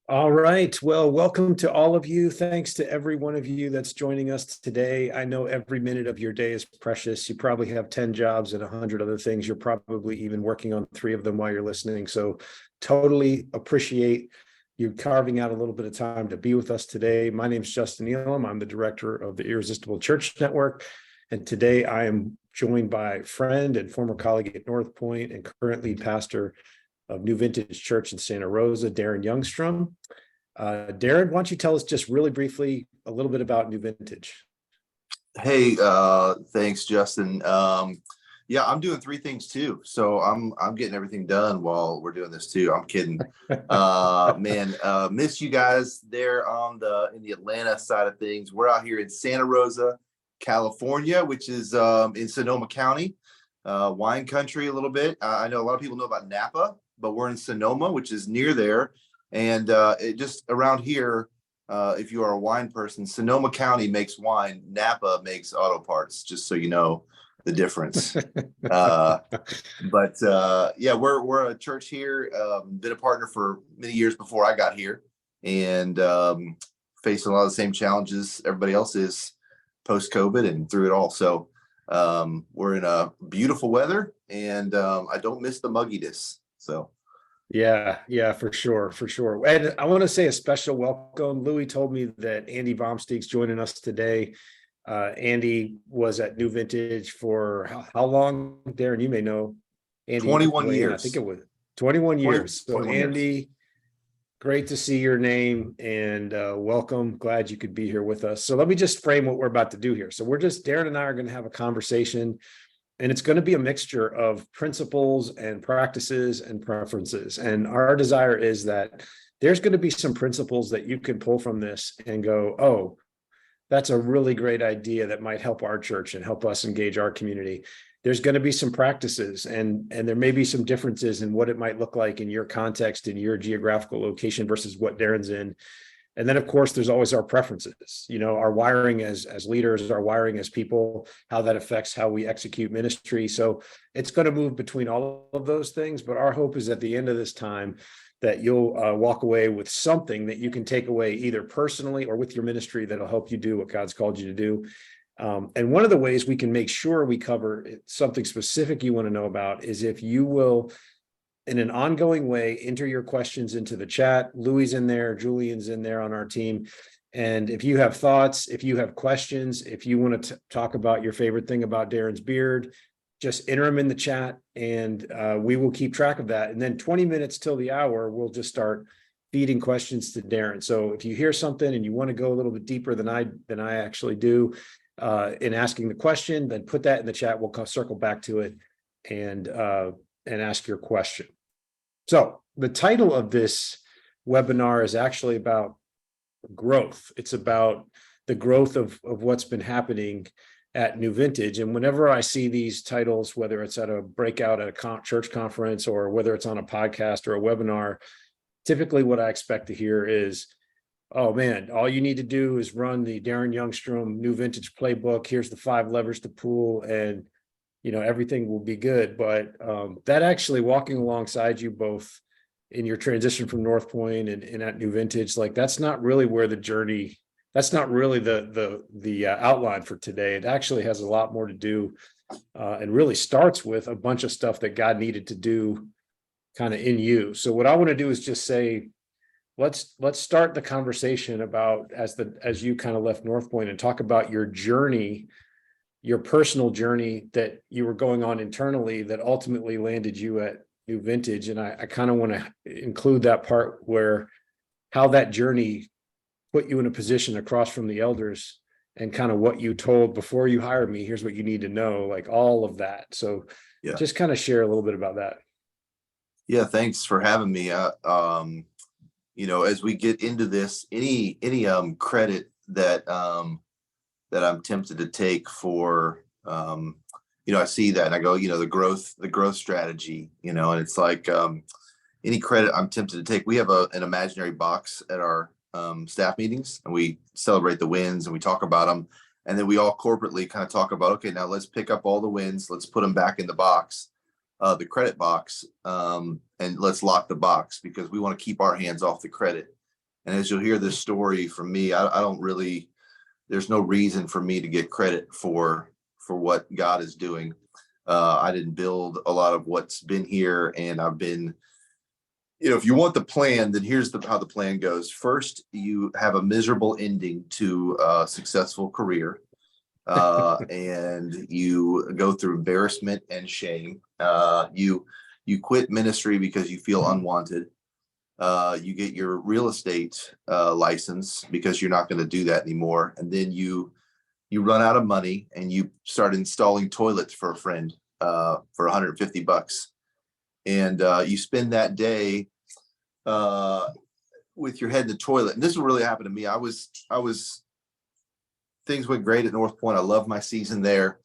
All right. Well, welcome to all of you. Thanks to every one of you that's joining us today. I know every minute of your day is precious. You probably have 10 jobs and 100 other things. You're probably even working on 3 of them while you're listening. So totally appreciate you carving out a little bit of time to be with us today. My name is Justin Elam. I'm the director of the Irresistible Church Network. And today I am joined by friend and former colleague at North Point and currently pastor of New Vintage Church in Santa Rosa, Darren Youngstrom. Darren, why don't you tell us just really briefly a little bit about New Vintage? Hey, thanks, Justin. Yeah, I'm doing 3 things too. So I'm getting everything done while we're doing this too. I'm kidding. Miss you guys there in the Atlanta side of things. We're out here in Santa Rosa, California, which is in Sonoma County, wine country a little bit. I know a lot of people know about Napa, but we're in Sonoma, which is near there. And it just around here, if you are a wine person, Sonoma County makes wine, Napa makes auto parts, just so you know the difference. Yeah, we're a church here, been a partner for many years before I got here, and facing a lot of the same challenges everybody else is post-COVID and through it all. So we're in a beautiful weather, and I don't miss the mugginess. So Yeah, for sure. And I want to say a special welcome. Louis told me that Andy Baumsteig's joining us today. Andy was at New Vintage for how long? Darren, you may know. Andy, 21 years. I think it was 21 years. So 21 Andy, years. great to see your name and welcome. Glad you could be here with us. So let me just frame what we're about to do here. So Darren and I are going to have a conversation. And it's going to be a mixture of principles and practices and preferences. And our desire is that there's going to be some principles that you can pull from this and go, oh, that's a really great idea that might help our church and help us engage our community. There's going to be some practices and there may be some differences in what it might look like in your context, in your geographical location versus what Darren's in. And then, of course, there's always our preferences, our wiring as leaders, our wiring as people, how that affects how we execute ministry. So it's going to move between all of those things. But our hope is at the end of this time that you'll walk away with something that you can take away either personally or with your ministry that'll help you do what God's called you to do. And one of the ways we can make sure we cover something specific you want to know about is if you will, in an ongoing way, enter your questions into the chat. Louis in there, Julian's in there on our team. And if you have thoughts, if you have questions, if you want to talk about your favorite thing about Darren's beard, just enter them in the chat and we will keep track of that. And then 20 minutes till the hour, we'll just start feeding questions to Darren. So if you hear something and you want to go a little bit deeper than I actually do in asking the question, then put that in the chat. We'll circle back to it and ask your question. So the title of this webinar is actually about growth. It's about the growth of what's been happening at New Vintage. And whenever I see these titles, whether it's at a breakout at a church conference or whether it's on a podcast or a webinar, typically what I expect to hear is, oh man, all you need to do is run the Darren Youngstrom New Vintage playbook. Here's the 5 levers to pull and everything will be good. But that actually walking alongside you both in your transition from North Point and at New Vintage, like that's not really where the journey, that's not really the outline for today. It actually has a lot more to do and really starts with a bunch of stuff that God needed to do kind of in you. So what I want to do is just say, let's start the conversation about as you kind of left North Point and talk about your journey, your personal journey that you were going on internally that ultimately landed you at New Vintage. And I kind of want to include that part where how that journey put you in a position across from the elders and kind of what you told before you hired me, here's what you need to know, like all of that. So yeah, just kind of share a little bit about that. Yeah, thanks for having me. As we get into this, any credit that I'm tempted to take for, I see that and I go, the growth strategy, and it's like any credit I'm tempted to take. We have an imaginary box at our staff meetings and we celebrate the wins and we talk about them. And then we all corporately kind of talk about, okay, now let's pick up all the wins. Let's put them back in the box, the credit box, and let's lock the box because we want to keep our hands off the credit. And as you'll hear this story from me, I don't really, there's no reason for me to get credit for what God is doing. I didn't build a lot of what's been here, and I've been, if you want the plan, then here's how the plan goes. First, you have a miserable ending to a successful career, and you go through embarrassment and shame. You quit ministry because you feel unwanted. You get your real estate license because you're not going to do that anymore, and then you run out of money and you start installing toilets for a friend for $150, and you spend that day with your head in the toilet. And this will really happen to me. I was things went great at North Point. I loved my season there.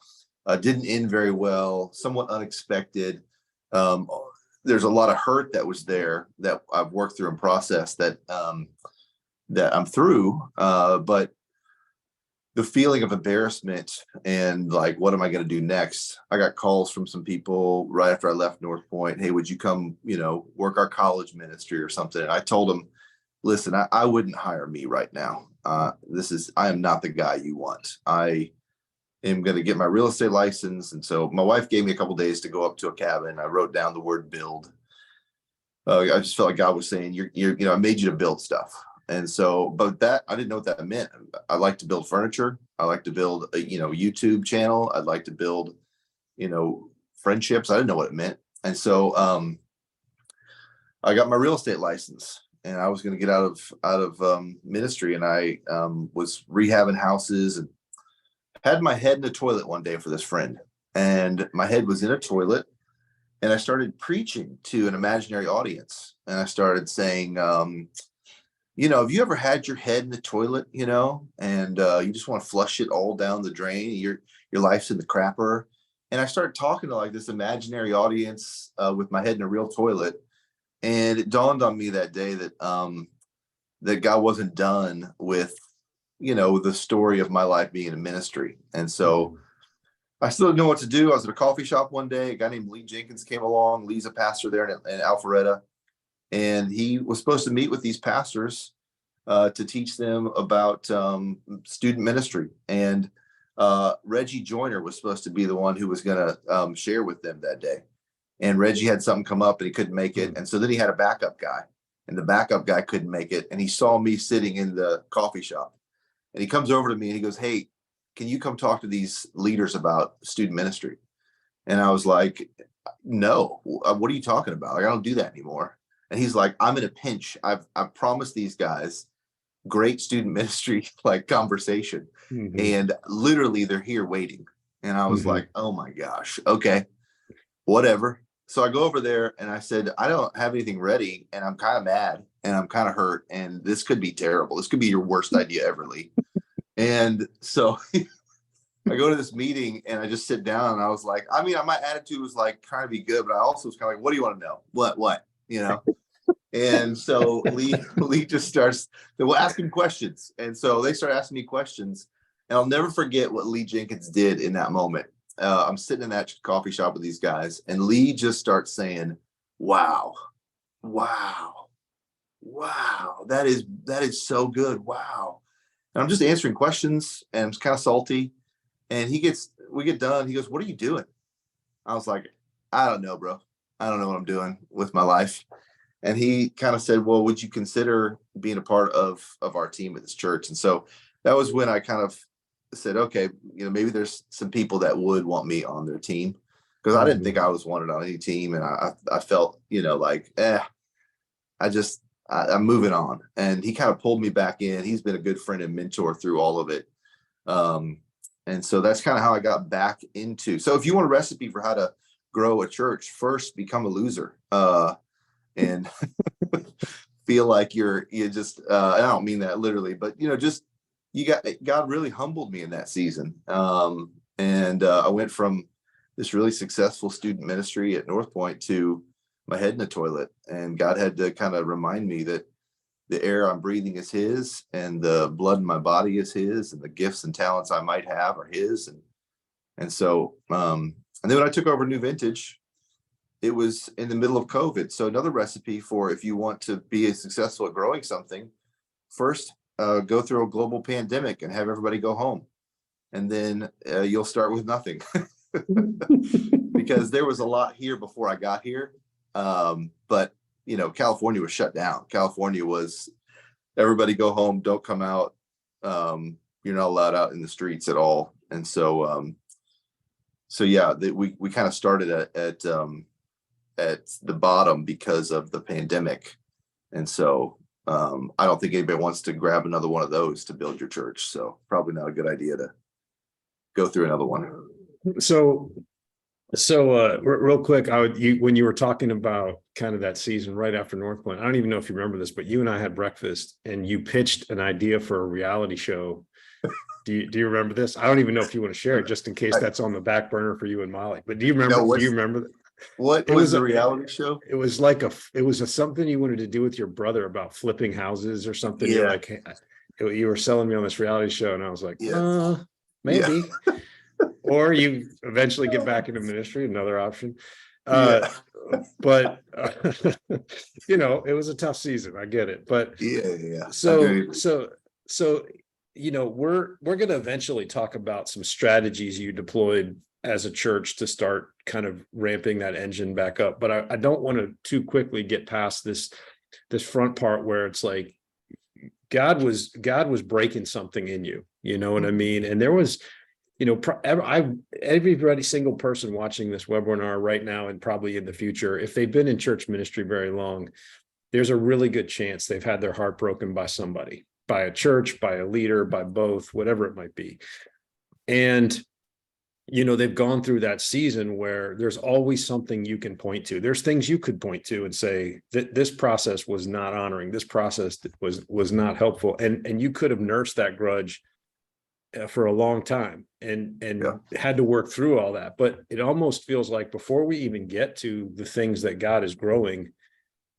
Didn't end very well, somewhat unexpected. There's a lot of hurt that was there that I've worked through and processed that I'm through. But the feeling of embarrassment and like, what am I going to do next? I got calls from some people right after I left North Point. Hey, would you come, work our college ministry or something? And I told them, listen, I wouldn't hire me right now. I am not the guy you want. I am going to get my real estate license. And so my wife gave me a couple of days to go up to a cabin. I wrote down the word build. I just felt like God was saying, I made you to build stuff. And so, but that, I didn't know what that meant. I like to build furniture. I like to build a, YouTube channel. I'd like to build, friendships. I didn't know what it meant. And so, I got my real estate license, and I was going to get out of ministry. And I, was rehabbing houses and had my head in the toilet one day for this friend, and my head was in a toilet, and I started preaching to an imaginary audience. And I started saying, have you ever had your head in the toilet, and you just want to flush it all down the drain? Your life's in the crapper. And I started talking to like this imaginary audience with my head in a real toilet. And it dawned on me that day that that God wasn't done with, the story of my life being in ministry. And so I still didn't know what to do. I was at a coffee shop one day. A guy named Lee Jenkins came along. Lee's a pastor there in Alpharetta. And he was supposed to meet with these pastors to teach them about student ministry. And Reggie Joyner was supposed to be the one who was going to share with them that day. And Reggie had something come up and he couldn't make it. And so then he had a backup guy, and the backup guy couldn't make it. And he saw me sitting in the coffee shop, and he comes over to me and he goes, hey, can you come talk to these leaders about student ministry? And I was like, no, what are you talking about? Like, I don't do that anymore. And he's like, I'm in a pinch. I've promised these guys great student ministry, like conversation. And literally they're here waiting. And I was like, oh my gosh, okay, whatever. So I go over there and I said, I don't have anything ready, and I'm kind of mad and I'm kind of hurt, and this could be terrible. This could be your worst idea ever, Lee. And so I go to this meeting and I just sit down, and I was like, my attitude was like trying to be good, but I also was kind of like, what do you want to know? What? And so Lee just starts, we'll ask him questions. And so they start asking me questions, and I'll never forget what Lee Jenkins did in that moment. I'm sitting in that coffee shop with these guys, and Lee just starts saying, wow, that is so good. Wow. And I'm just answering questions, and I'm kind of salty. And we get done. He goes, what are you doing? I was like, I don't know, bro. I don't know what I'm doing with my life. And he kind of said, well, would you consider being a part of our team at this church? And so that was when I kind of said, okay, maybe there's some people that would want me on their team, because I didn't think I was wanted on any team. And I felt, like, I'm moving on. And he kind of pulled me back in. He's been a good friend and mentor through all of it. And so that's kind of how I got back into. So if you want a recipe for how to grow a church, first become a loser, and feel like you just, I don't mean that literally, but God really humbled me in that season. And I went from this really successful student ministry at North Point to my head in the toilet. And God had to kind of remind me that the air I'm breathing is his, and the blood in my body is his, and the gifts and talents I might have are his. And so, and then when I took over New Vintage, it was in the middle of COVID. So another recipe for if you want to be successful at growing something, first go through a global pandemic and have everybody go home, and then you'll start with nothing. Because there was a lot here before I got here. But California was shut down. California was everybody go home, don't come out. You're not allowed out in the streets at all. And so yeah, we kind of started at the bottom because of the pandemic. And so I don't think anybody wants to grab another one of those to build your church. So probably not a good idea to go through another one. So real quick, when you were talking about kind of that season right after North Point, I don't even know if you remember this, but you and I had breakfast and you pitched an idea for a reality show. Do you remember this? I don't even know if you want to share it, just in case that's on the back burner for you and Molly. But do you remember? No, do you remember? What was the reality show? It was something you wanted to do with your brother about flipping houses or something. Yeah. You're like, hey, you were selling me on this reality show, and I was like, maybe. Yeah. Or you eventually get back into ministry, another option. Yeah. But it was a tough season. I get it. But yeah. So we're going to eventually talk about some strategies you deployed as a church to start kind of ramping that engine back up. But I don't want to too quickly get past this front part where it's like God was breaking something in you. You know what I mean? And there was, every single person watching this webinar right now and probably in the future, if they've been in church ministry very long, there's a really good chance they've had their heart broken by somebody, by a church, by a leader, by both, whatever it might be. And, they've gone through that season where there's always something you can point to. There's things you could point to and say that this process was not honoring. This process was not helpful. And you could have nursed that grudge for a long time and had to work through all that. But it almost feels like before we even get to the things that God is growing,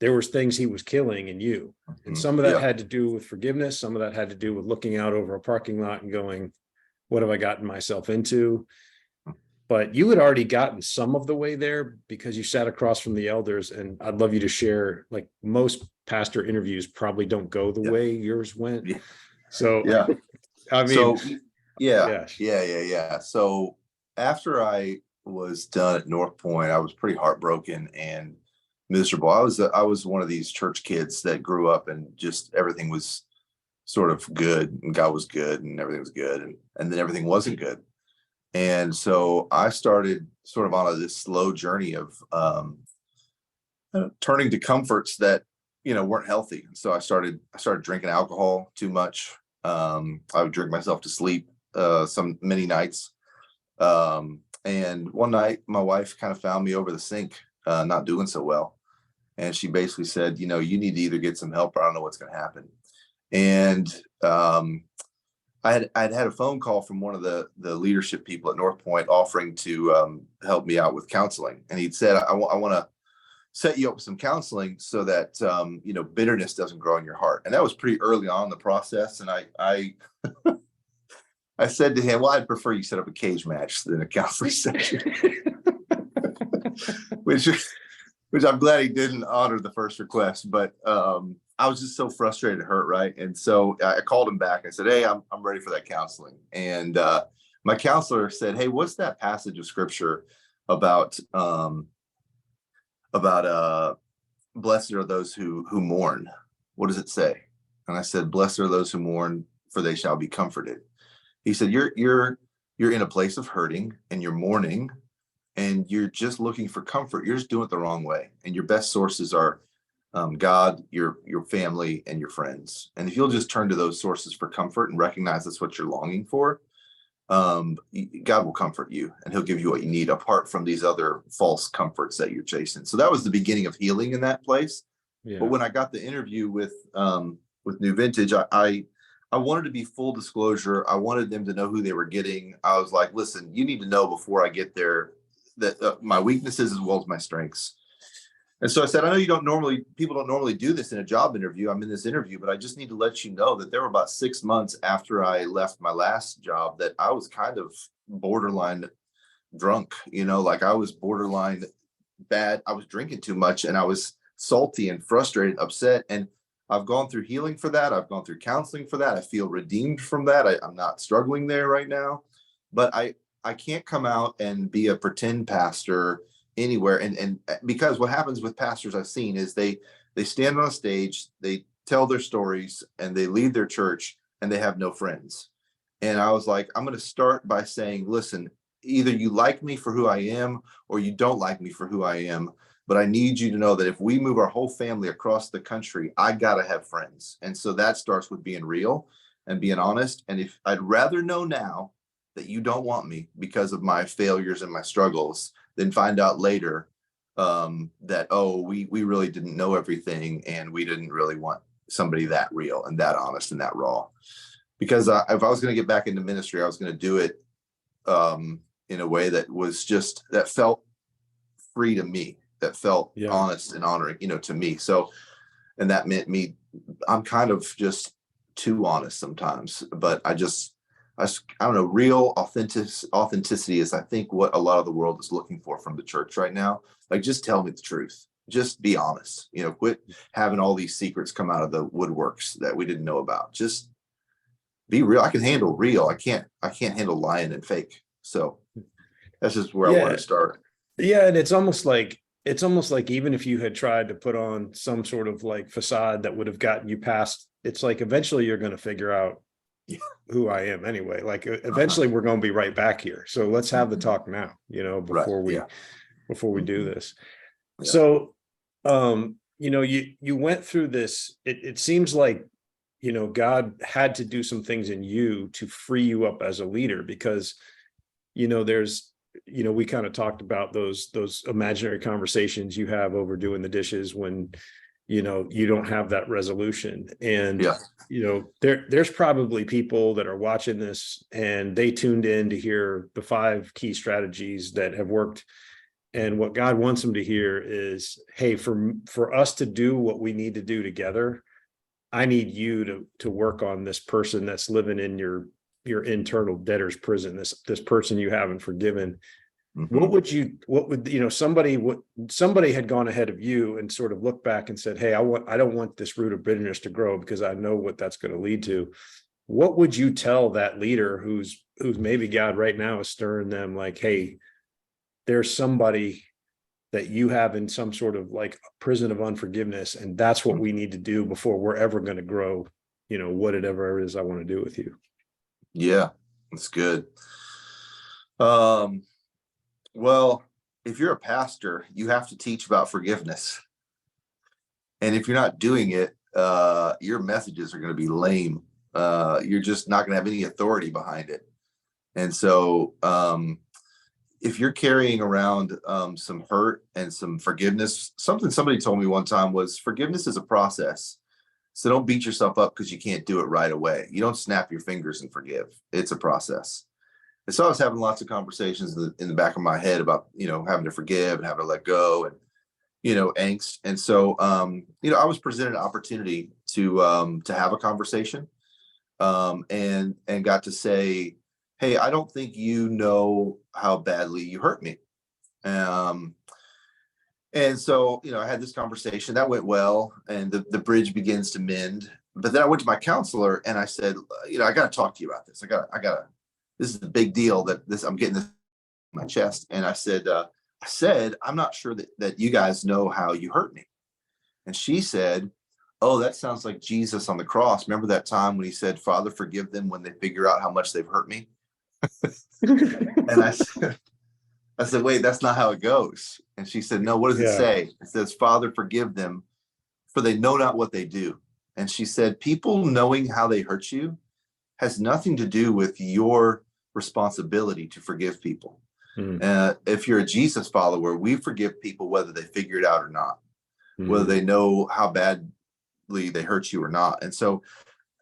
there was things he was killing in you. And some of that had to do with forgiveness. Some of that had to do with looking out over a parking lot and going, what have I gotten myself into? But you had already gotten some of the way there because you sat across from the elders. And I'd love you to share, like most pastor interviews probably don't go the way yours went. Yeah. So, I mean, so yeah. So after I was done at North Point, I was pretty heartbroken and miserable. I was one of these church kids that grew up and just everything was sort of good and God was good and everything was good and then everything wasn't good. And so I started sort of on this slow journey of turning to comforts that weren't healthy. And so I started drinking alcohol too much. I would drink myself to sleep many nights. And one night my wife kind of found me over the sink, not doing so well. And she basically said, you need to either get some help or I don't know what's going to happen. And I'd had a phone call from one of the leadership people at North Point offering to help me out with counseling. And he'd said, I want to set you up with some counseling so that, bitterness doesn't grow in your heart. And that was pretty early on in the process. And I said to him, well, I'd prefer you set up a cage match than a counseling session, which I'm glad he didn't honor the first request. But I was just so frustrated and hurt, right? And so I called him back and said, hey, I'm ready for that counseling. And my counselor said, hey, what's that passage of scripture about blessed are those who mourn? What does it say? And I said, blessed are those who mourn, for they shall be comforted. He said, you're in a place of hurting and you're mourning and you're just looking for comfort. You're just doing it the wrong way. And your best sources are God, your family, and your friends. And if you'll just turn to those sources for comfort and recognize that's what you're longing for, God will comfort you and he'll give you what you need apart from these other false comforts that you're chasing. So that was the beginning of healing in that place. Yeah. But when I got the interview with New Vintage, I wanted to be full disclosure. I wanted them to know who they were getting. I was like, listen, you need to know before I get there that my weaknesses as well as my strengths. And so I said, I know people don't normally do this in a job interview. I'm in this interview, but I just need to let you know that there were about 6 months after I left my last job that I was kind of borderline drunk, like I was borderline bad. I was drinking too much and I was salty and frustrated, upset. And I've gone through healing for that. I've gone through counseling for that. I feel redeemed from that. I'm not struggling there right now, but I can't come out and be a pretend pastor anywhere. And because what happens with pastors I've seen is they stand on a stage, they tell their stories, and they lead their church, and they have no friends. And I was like, I'm going to start by saying, listen, either you like me for who I am, or you don't like me for who I am. But I need you to know that if we move our whole family across the country, I got to have friends. And so that starts with being real and being honest. And if I'd rather know now that you don't want me because of my failures and my struggles, than find out later that, oh, we really didn't know everything, and we didn't really want somebody that real and that honest and that raw. Because if I was going to get back into ministry, I was going to do it in a way that was just, that felt free to me, that felt honest and honoring, to me. So, and that meant me, I'm kind of just too honest sometimes, but I don't know, real authenticity is, I think, what a lot of the world is looking for from the church right now. Like, just tell me the truth. Just be honest, quit having all these secrets come out of the woodworks that we didn't know about. Just be real. I can handle real. I can't handle lying and fake. So that's just where I want to start. Yeah. And it's almost like even if you had tried to put on some sort of like facade that would have gotten you past, it's like eventually you're going to figure out who I am anyway. Like eventually we're going to be right back here. So let's have the talk now, before we do this. Yeah. So, you went through this, it seems like, God had to do some things in you to free you up as a leader, because, there's, we kind of talked about those imaginary conversations you have over doing the dishes when, you don't have that resolution. And, there's probably people that are watching this and they tuned in to hear the 5 key strategies that have worked. And what God wants them to hear is, hey, for us to do what we need to do together, I need you to work on this person that's living in your internal debtor's prison, this person you haven't forgiven. Mm-hmm. Somebody had gone ahead of you and sort of looked back and said, hey, I don't want this root of bitterness to grow, because I know what that's going to lead to. What would you tell that leader who's maybe God right now is stirring them, like, hey, there's somebody that you have in some sort of like prison of unforgiveness, and that's what we need to do before we're ever going to grow, whatever it is I want to do with you. Yeah, that's good. Well, if you're a pastor, you have to teach about forgiveness. And if you're not doing it, your messages are going to be lame. You're just not going to have any authority behind it. And so, if you're carrying around some hurt and some forgiveness, something somebody told me one time was, forgiveness is a process. So don't beat yourself up because you can't do it right away. You don't snap your fingers and forgive. It's a process. And so I was having lots of conversations in the back of my head about, having to forgive and having to let go and, angst. And so, I was presented an opportunity to have a conversation and got to say, hey, I don't think you know how badly you hurt me. And so, I had this conversation that went well, and the bridge begins to mend. But then I went to my counselor and I said, I got to talk to you about this. This is a big deal I'm getting this in my chest. And I said, I'm not sure that you guys know how you hurt me. And she said, oh, that sounds like Jesus on the cross. Remember that time when he said, Father, forgive them when they figure out how much they've hurt me? And I said, wait, that's not how it goes. And she said, no, what does it say? It says, Father, forgive them, for they know not what they do. And she said, people knowing how they hurt you has nothing to do with your responsibility to forgive people. If you're a Jesus follower, we forgive people whether they figure it out or not, whether they know how badly they hurt you or not. And so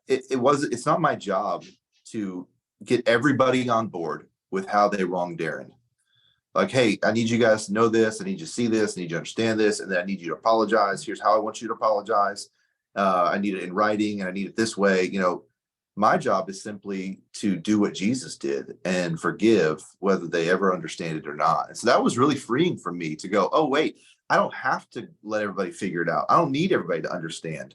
it's not my job to get everybody on board with how they wronged Darren. Like, hey, I need you guys to know this. I need you to see this. I need you to understand this. And then I need you to apologize. Here's how I want you to apologize. I need it in writing, and I need it this way. My job is simply to do what Jesus did and forgive, whether they ever understand it or not. And so that was really freeing for me to go, oh, wait, I don't have to let everybody figure it out. I don't need everybody to understand.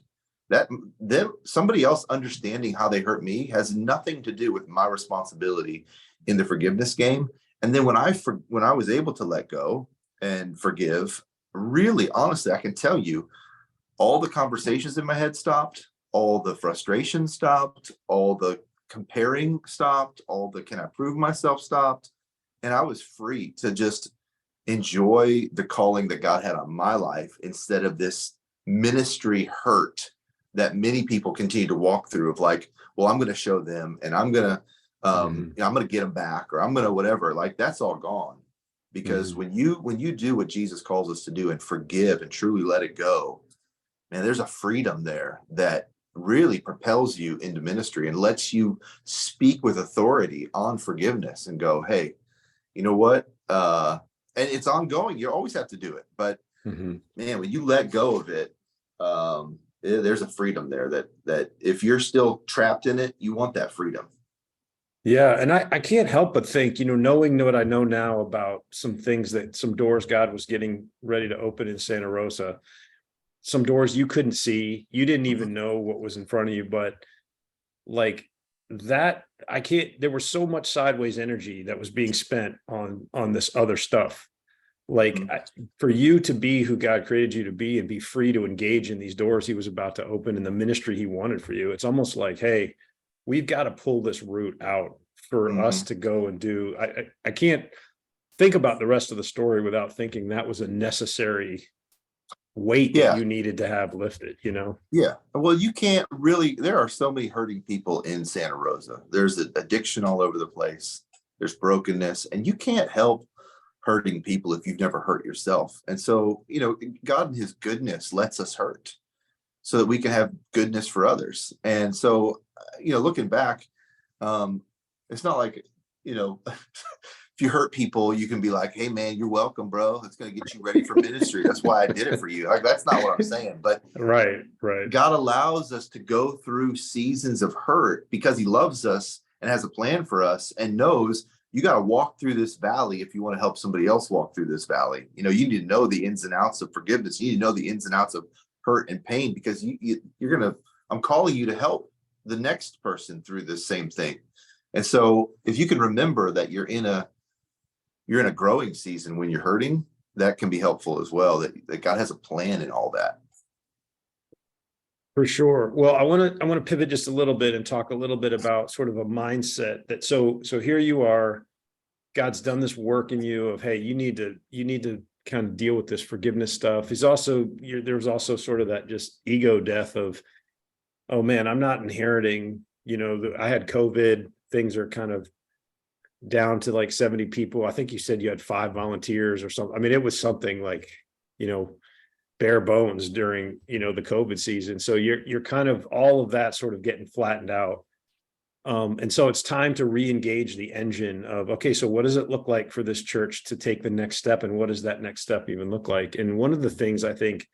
that them somebody else understanding how they hurt me has nothing to do with my responsibility in the forgiveness game. And then when I was able to let go and forgive, really honestly, I can tell you, all the conversations in my head stopped, all the frustration stopped, all the comparing stopped, all the can I prove myself stopped, and I was free to just enjoy the calling that God had on my life instead of this ministry hurt that many people continue to walk through of like, well, I'm going to show them and I'm going to I'm going to get them back, or I'm going to whatever. Like, that's all gone, because when you do what Jesus calls us to do and forgive and truly let it go, man, there's a freedom there that really propels you into ministry and lets you speak with authority on forgiveness and go, hey, you know what? And it's ongoing. You always have to do it. But man, when you let go of it, there's a freedom there that if you're still trapped in it, you want that freedom. Yeah. And I can't help but think, knowing what I know now about some doors God was getting ready to open in Santa Rosa, some doors you couldn't see, you didn't even know what was in front of you, but like that, there was so much sideways energy that was being spent on this other stuff. Like for you to be who God created you to be and be free to engage in these doors he was about to open in the ministry he wanted for you, it's almost like, hey, we've got to pull this root out for us to go and do. I can't think about the rest of the story without thinking that was a necessary weight that you needed to have lifted, Yeah. Well, you can't really, there are so many hurting people in Santa Rosa. There's addiction all over the place. There's brokenness, and you can't help hurting people if you've never hurt yourself. And so, God in his goodness lets us hurt so that we can have goodness for others. And so, looking back, it's not like, if you hurt people, you can be like, hey man, you're welcome, bro. It's going to get you ready for ministry. That's why I did it for you. Like, that's not what I'm saying. But right. God allows us to go through seasons of hurt because he loves us and has a plan for us and knows you got to walk through this valley if you want to help somebody else walk through this valley. You need to know the ins and outs of forgiveness. You need to know the ins and outs of hurt and pain, because I'm calling you to help the next person through this same thing. And so if you can remember that you're in a growing season when you're hurting, that can be helpful as well, that God has a plan in all that. For sure. Well, I want to pivot just a little bit and talk a little bit about sort of a mindset that, so here you are, God's done this work in you of, hey, you need to kind of deal with this forgiveness stuff. There's also sort of that just ego death of, oh man, I'm not inheriting, I had COVID, things are kind of down to like 70 people. I think you said you had 5 volunteers or something. I mean, it was something like, bare bones during, the COVID season. So you're kind of all of that sort of getting flattened out. And so it's time to re-engage the engine of, okay, so what does it look like for this church to take the next step? And what does that next step even look like? And one of the things I think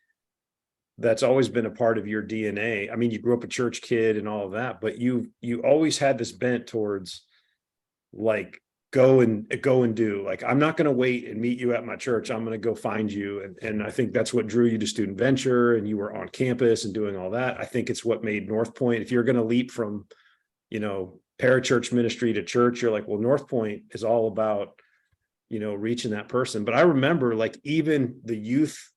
that's always been a part of your DNA. I mean, you grew up a church kid and all of that, but you always had this bent towards like, go and do. Like, I'm not going to wait and meet you at my church. I'm going to go find you. And I think that's what drew you to Student Venture, and you were on campus and doing all that. I think it's what made North Point, if you're going to leap from, parachurch ministry to church, you're like, well, North Point is all about, reaching that person. But I remember, like, even the youth,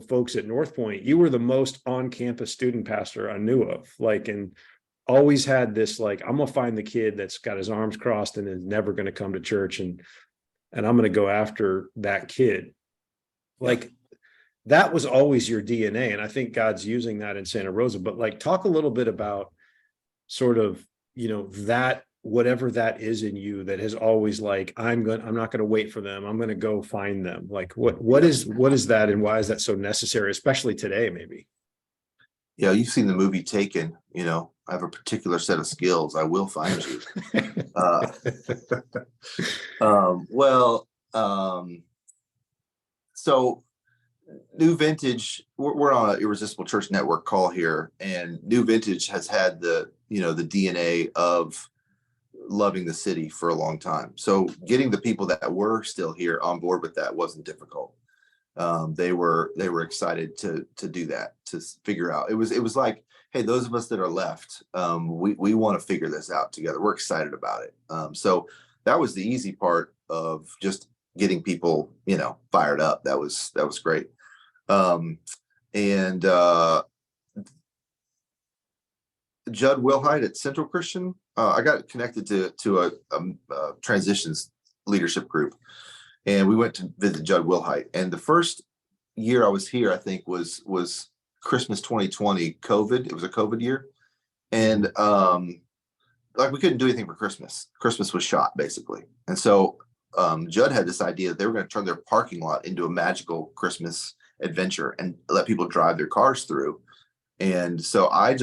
folks at North Point, you were the most on-campus student pastor I knew of, like, and always had this, like, I'm gonna find the kid that's got his arms crossed and is never going to come to church, and I'm going to go after that kid. Like, that was always your DNA. And I think God's using that in Santa Rosa. But like, talk a little bit about sort of, that, whatever that is in you that has always like, I'm not going to wait for them. I'm going to go find them. Like, what is that, and why is that so necessary, especially today, maybe? Yeah, you've seen the movie Taken. I have a particular set of skills. I will find you. So New Vintage, we're on an Irresistible Church Network call here, and New Vintage has had the DNA of loving the city for a long time. So getting the people that were still here on board with that wasn't difficult. they were excited to do that, to figure out. It was like, hey, those of us that are left, we want to figure this out together. We're excited about it. So that was the easy part of just getting people, fired up. That was great. And Judd Wilhite at Central Christian, I got connected to a transitions leadership group, and we went to visit Judd Wilhite. And the first year I was here, I think was Christmas 2020, COVID. It was a COVID year, and like we couldn't do anything for Christmas. Christmas was shot basically, and so Judd had this idea that they were going to turn their parking lot into a magical Christmas adventure and let people drive their cars through. And so I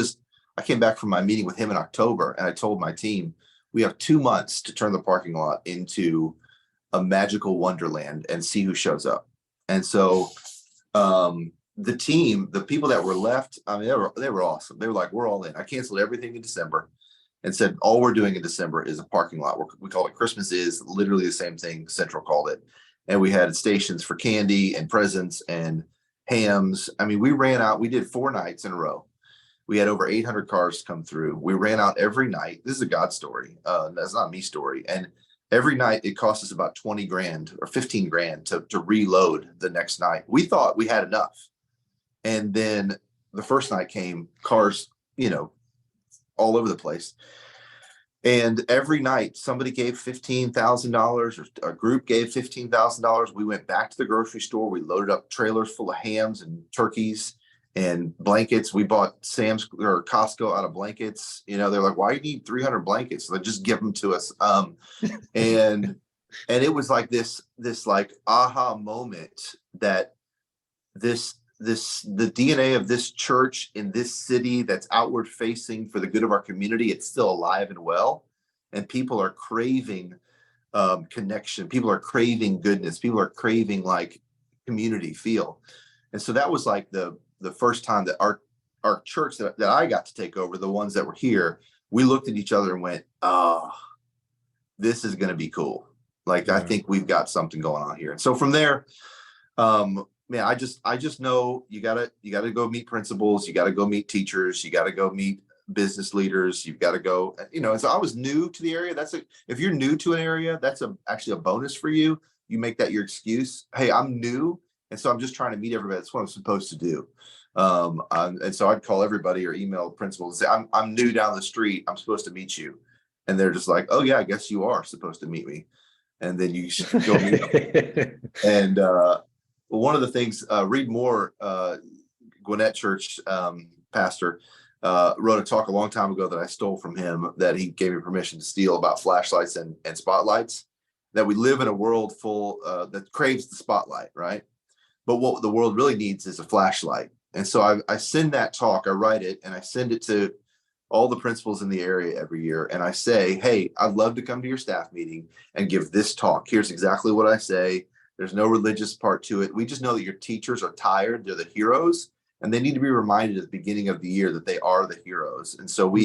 came back from my meeting with him in October, and I told my team, we have 2 months to turn the parking lot into a magical wonderland and see who shows up. And so the team, the people that were left, I mean, they were awesome. They were like, we're all in. I canceled everything in December and said, all we're doing in December is a parking lot. We call it Christmas Is, literally the same thing Central called it. And we had stations for candy and presents and hams. I mean, we did 4 nights in a row. We had over 800 cars come through. We ran out every night. This is a God story. That's not a me story. And every night it cost us about 20 grand or 15 grand to reload the next night. We thought we had enough. And then the first night came, cars, all over the place. And every night somebody gave $15,000 or a group gave $15,000. We went back to the grocery store. We loaded up trailers full of hams and turkeys and blankets. We bought Sam's or Costco out of blankets. They're like, why do you need 300 blankets? So they just give them to us. And it was like this like aha moment that the DNA of this church in this city that's outward facing for the good of our community, it's still alive and well. And people are craving connection. People are craving goodness. People are craving like community feel. And so that was like the first time that our church that I got to take over, the ones that were here, we looked at each other and went, oh, this is going to be cool. Like, yeah. I think we've got something going on here. And so from there, man, I just know you gotta go meet principals, you gotta go meet teachers, you gotta go meet business leaders, you've got to go, and so I was new to the area. If you're new to an area, that's actually a bonus for you. You make that your excuse. Hey, I'm new, and so I'm just trying to meet everybody. That's what I'm supposed to do. And so I'd call everybody or email principals and say, I'm new down the street. I'm supposed to meet you. And they're just like, oh yeah, I guess you are supposed to meet me. And then you should go meet them. And one of the things, Reed Moore, Gwinnett Church pastor, wrote a talk a long time ago that I stole from him, that he gave me permission to steal, about flashlights and spotlights, that we live in a world full that craves the spotlight, right? But what the world really needs is a flashlight. And so I send that talk, I write it, and I send it to all the principals in the area every year. And I say, hey, I'd love to come to your staff meeting and give this talk. Here's exactly what I say. There's no religious part to it. We just know that your teachers are tired. They're the heroes, and they need to be reminded at the beginning of the year that they are the heroes. And so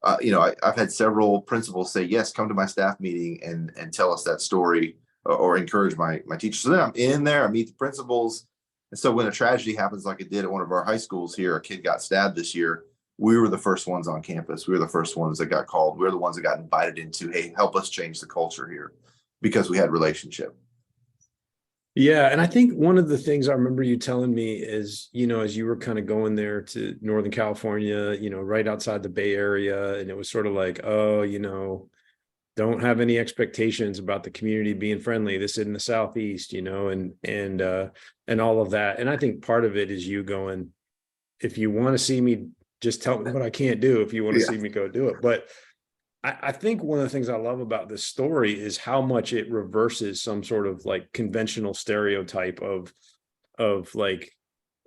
I've had several principals say, yes, come to my staff meeting and tell us that story, or encourage my teachers. So then I'm in there, I meet the principals. And so when a tragedy happens, like it did at one of our high schools here, a kid got stabbed this year, we were the first ones on campus. We were the first ones that got called. We were the ones that got invited into, hey, help us change the culture here, because we had relationship. Yeah. And I think one of the things I remember you telling me is, as you were kind of going there to Northern California, right outside the Bay Area, and it was sort of like, oh, don't have any expectations about the community being friendly. This is in the Southeast, and all of that. And I think part of it is you going, if you want to see me, just tell me what I can't do. If you want to see me, go do it. But I think one of the things I love about this story is how much it reverses some sort of like conventional stereotype of like,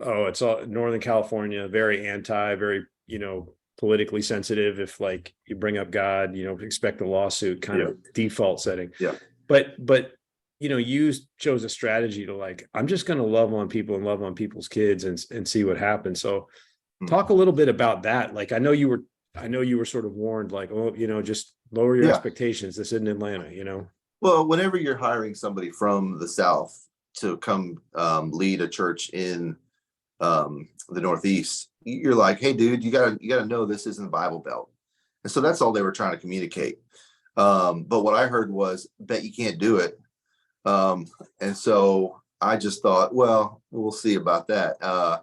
oh, it's all Northern California, very anti, very, politically sensitive. If like you bring up God, expect a lawsuit kind of default setting. Yeah. But you chose a strategy to like, I'm just going to love on people and love on people's kids and see what happens. So talk a little bit about that. Like, I know you were sort of warned, like, oh, just lower your expectations. This isn't Atlanta, Well, whenever you're hiring somebody from the South, to come lead a church in the Northeast, you're like, hey, dude, you gotta know this isn't the Bible Belt. And so that's all they were trying to communicate. But what I heard was, bet you can't do it. And so I just thought, well, we'll see about that. I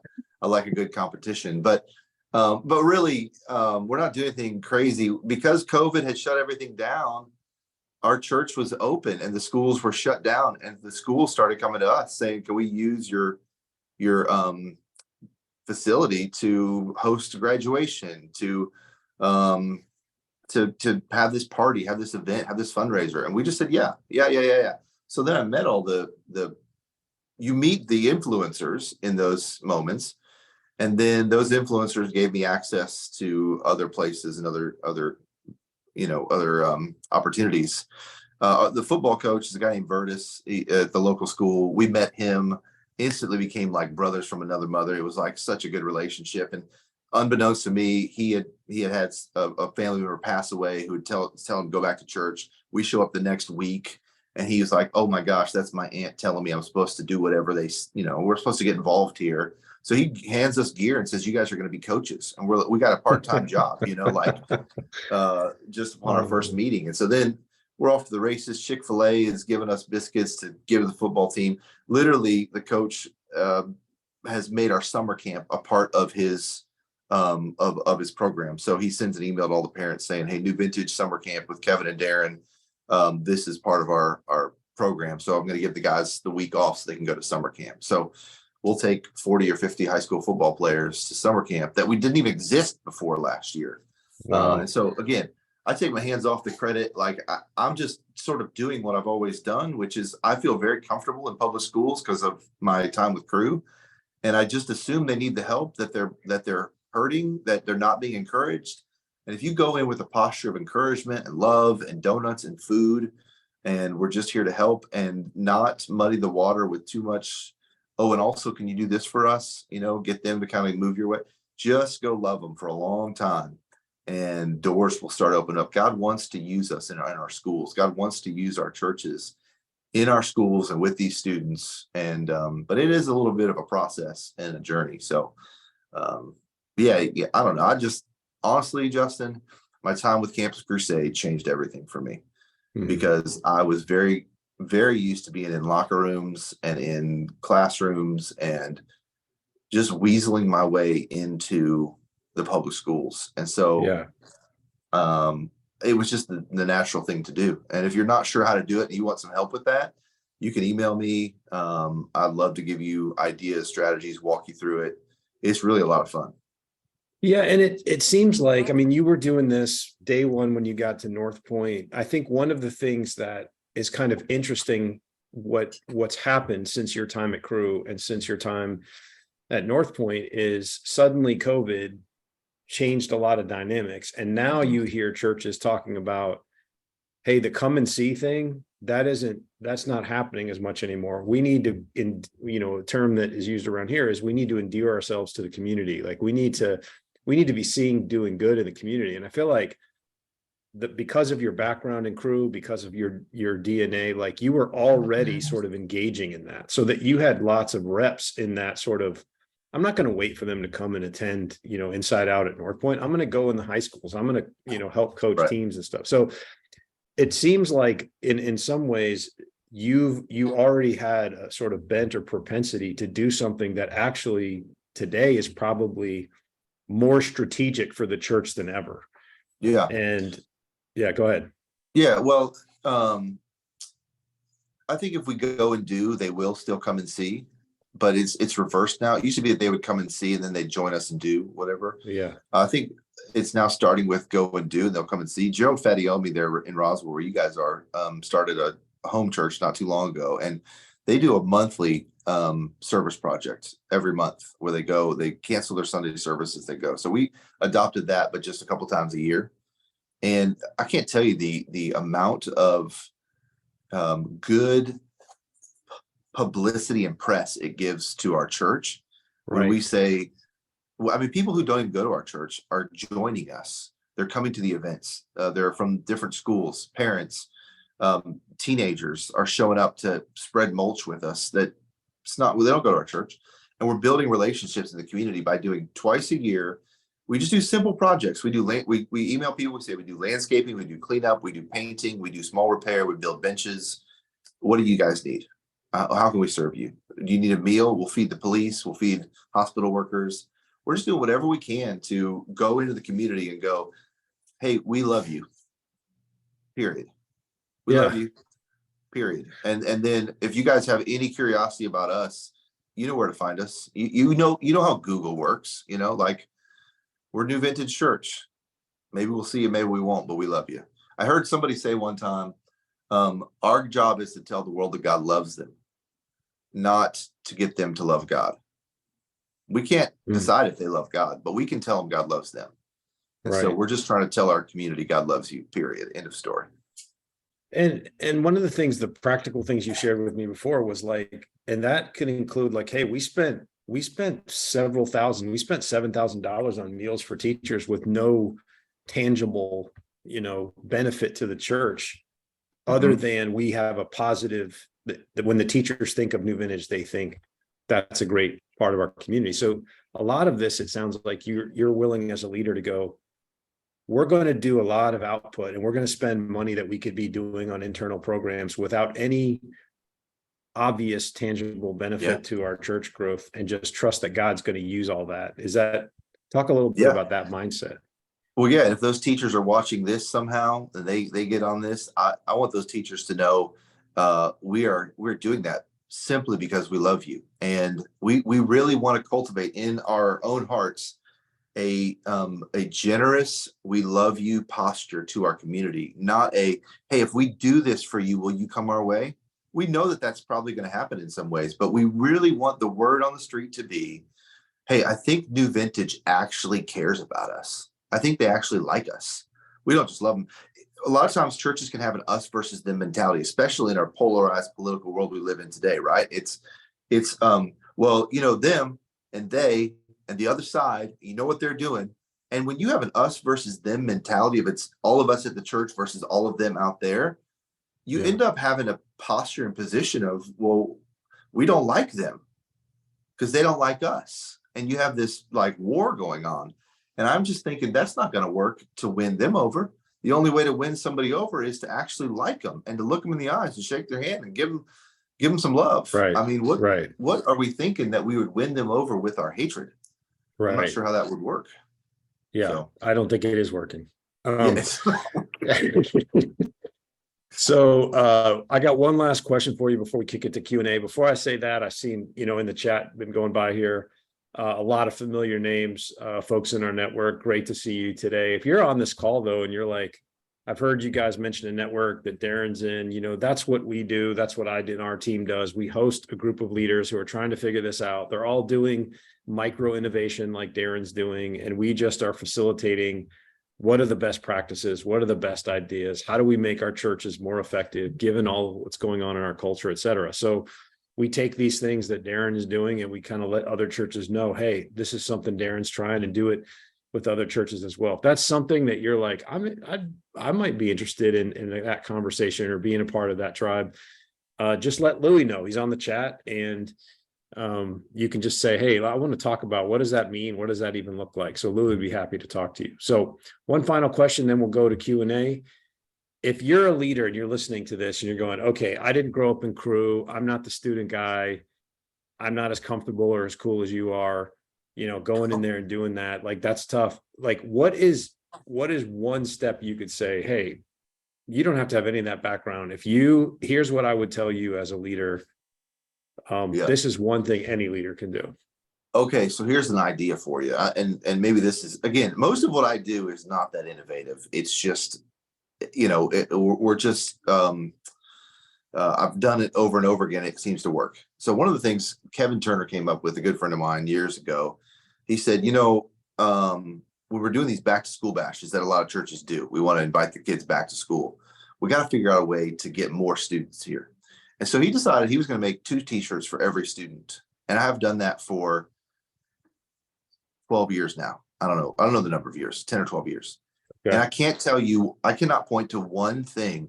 like a good competition, but really, we're not doing anything crazy because COVID had shut everything down. Our church was open and the schools were shut down, and the schools started coming to us saying, can we use your facility to host graduation, to have this party, have this event, have this fundraiser? And we just said, yeah. So then I met all you meet the influencers in those moments. And then those influencers gave me access to other places and other opportunities. The football coach is a guy named Vertus at the local school. We met him, instantly became like brothers from another mother. It was like such a good relationship. And unbeknownst to me, he had a family member pass away who would tell him to go back to church. We show up the next week and he was like, oh my gosh, that's my aunt telling me I'm supposed to do whatever we're supposed to get involved here. So he hands us gear and says, you guys are going to be coaches. And we got a part-time job, just upon our first meeting. And so then we're off to the races. Chick-fil-A is giving us biscuits to give to the football team. Literally, the coach has made our summer camp a part of his of his program. So he sends an email to all the parents saying, hey, new vintage summer camp with Kevin and Darren. This is part of our program. So I'm going to give the guys the week off so they can go to summer camp. So we'll take 40 or 50 high school football players to summer camp that we didn't even exist before last year. Wow. And so again, I take my hands off the credit. Like I'm just sort of doing what I've always done, which is I feel very comfortable in public schools because of my time with Crew. And I just assume they need the help, that they're hurting, that they're not being encouraged. And if you go in with a posture of encouragement and love and donuts and food, and we're just here to help and not muddy the water with too much, oh, and also, can you do this for us? Get them to kind of move your way. Just go love them for a long time, and doors will start opening up. God wants to use us in our schools. God wants to use our churches in our schools and with these students. And but it is a little bit of a process and a journey. So yeah, I don't know. I just honestly, Justin, my time with Campus Crusade changed everything for me because I was very, very used to being in locker rooms and in classrooms and just weaseling my way into the public schools. And so it was just the natural thing to do. And if you're not sure how to do it and you want some help with that, you can email me. I'd love to give you ideas, strategies, walk you through it. It's really a lot of fun. Yeah. And it seems like, I mean, you were doing this day one when you got to North Point. I think one of the things that is kind of interesting, what's happened since your time at Crew and since your time at North Point, is suddenly COVID changed a lot of dynamics. And now you hear churches talking about, hey, the come and see thing, that's not happening as much anymore. We need to, a term that is used around here is we need to endear ourselves to the community. Like we need to be seen doing good in the community. And I feel like that because of your background in Crew, because of your DNA, like you were already sort of engaging in that, so that you had lots of reps in that sort of, I'm not going to wait for them to come and attend, inside out at North Point. I'm going to go in the high schools. I'm going to, help coach teams and stuff. So it seems like in some ways you already had a sort of bent or propensity to do something that actually today is probably more strategic for the church than ever. Yeah. And yeah, go ahead. Yeah. Well, I think if we go and do, they will still come and see. But it's reversed now. It used to be that they would come and see and then they'd join us and do whatever. Yeah. I think it's now starting with go and do, and they'll come and see. Joe Fattiomi there in Roswell, where you guys are, started a home church not too long ago. And they do a monthly service project every month where they cancel their Sunday services, they go. So we adopted that, but just a couple times a year. And I can't tell you the amount of good publicity and press it gives to our church when we say, I mean, people who don't even go to our church are joining us. They're coming to the events. They're from different schools, parents, teenagers are showing up to spread mulch with us that it's not, they don't go to our church. And we're building relationships in the community by doing twice a year. We just do simple projects. We do we email people. We say we do landscaping, we do cleanup, we do painting, we do small repair, we build benches. What do you guys need? How can we serve you? Do you need a meal? We'll feed the police. We'll feed hospital workers. We're just doing whatever we can to go into the community and go, hey, we love you. Period. We love you. Period. And then if you guys have any curiosity about us, you know where to find us. You know how Google works. Like, we're New Vintage Church. Maybe we'll see you, maybe we won't, but we love you. I heard somebody say one time, our job is to tell the world that God loves them, not to get them to love God. We can't decide if they love God, but we can tell them God loves them. And so we're just trying to tell our community God loves you, period. End of story. And one of the things, the practical things you shared with me before was like, and that can include like, hey, we spent several thousand, we spent $7,000 on meals for teachers with no tangible, benefit to the church, other than we have a positive, that when the teachers think of New Vintage, they think that's a great part of our community. So a lot of this, it sounds like you're willing as a leader to go, we're going to do a lot of output and we're going to spend money that we could be doing on internal programs without any obvious tangible benefit to our church growth, and just trust that God's going to use all that. Talk a little bit about that mindset. Well, yeah. If those teachers are watching this somehow and they get on this, I want those teachers to know we're doing that simply because we love you. And we really want to cultivate in our own hearts a generous, we love you posture to our community, not a, hey, if we do this for you, will you come our way? We know that that's probably going to happen in some ways, but we really want the word on the street to be, hey, I think New Vintage actually cares about us. I think they actually like us. We don't just love them. A lot of times churches can have an us versus them mentality, especially in our polarized political world we live in today, right? It's well, them and they and the other side, what they're doing. And when you have an us versus them mentality of it's all of us at the church versus all of them out there, you end up having a posture and position of, well, we don't like them because they don't like us. And you have this like war going on. And I'm just thinking that's not going to work to win them over. The only way to win somebody over is to actually like them and to look them in the eyes and shake their hand and give them some love. Right. I mean, what are we thinking that we would win them over with our hatred? Right. I'm not sure how that would work. Yeah, so, I don't think it is working. So I got one last question for you before we kick it to Q&A. Before I say that, I've seen, in the chat, been going by here, a lot of familiar names, folks in our network. Great to see you today. If you're on this call, though, and you're like, I've heard you guys mention a network that Darren's in, that's what we do. That's what I did. Our team does. We host a group of leaders who are trying to figure this out. They're all doing micro innovation like Darren's doing. And we just are facilitating what are the best practices? What are the best ideas? How do we make our churches more effective, given all what's going on in our culture, et cetera? So we take these things that Darren is doing and we kind of let other churches know, hey, this is something Darren's trying, and do it with other churches as well. If that's something that you're like, I might be interested in that conversation or being a part of that tribe, just let Louis know. He's on the chat, and you can just say, hey, I want to talk about, what does that mean? What does that even look like? So Louis would be happy to talk to you. So one final question, then we'll go to Q&A. If you're a leader and you're listening to this and you're going, okay, I didn't grow up in Crew. I'm not the student guy. I'm not as comfortable or as cool as you are, going in there and doing that. Like, that's tough. Like, what is one step you could say, hey, you don't have to have any of that background. Here's what I would tell you as a leader. This is one thing any leader can do. Okay, so here's an idea for you. And maybe this is, again, most of what I do is not that innovative. It's just, we're just, I've done it over and over again. It seems to work. So one of the things Kevin Turner came up with, a good friend of mine years ago, he said, when we're doing these back to school bashes that a lot of churches do, we want to invite the kids back to school. We got to figure out a way to get more students here. And so he decided he was going to make 2 t-shirts for every student. And I have done that for 12 years now. I don't know the number of years, 10 or 12 years. Okay. And I cannot point to one thing